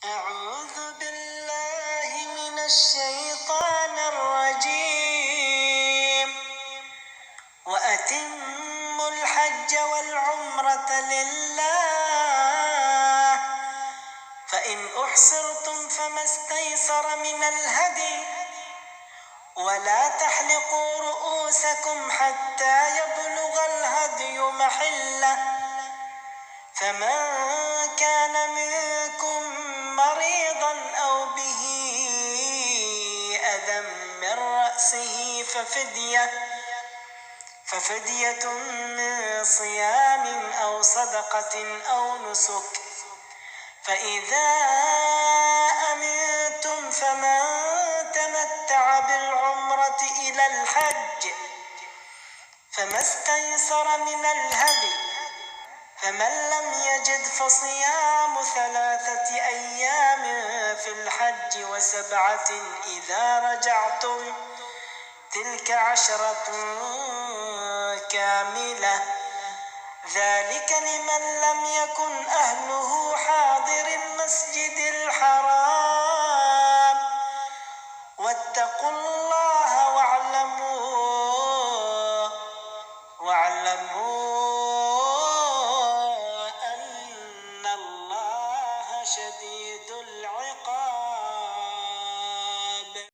أعوذ بالله من الشيطان الرجيم. وأتموا الحج والعمرة لله، فإن أحصرتم فما استيسر من الهدي، ولا تحلقوا رؤوسكم حتى يبلغ الهدي محله، فمن كان منكم مريضا أو به أذى من رأسه ففدية من صيام أو صدقة أو نسك، فإذا أمنتم فمن تمتع بالعمرة إلى الحج فما استيسر من الهدي، فمن لم يجد فصيام 3 أيام في الحج و7 إذا رجعتم، تلك 10 كاملة، ذلك لمن لم يكن أهله حاضر المسجد الحرام.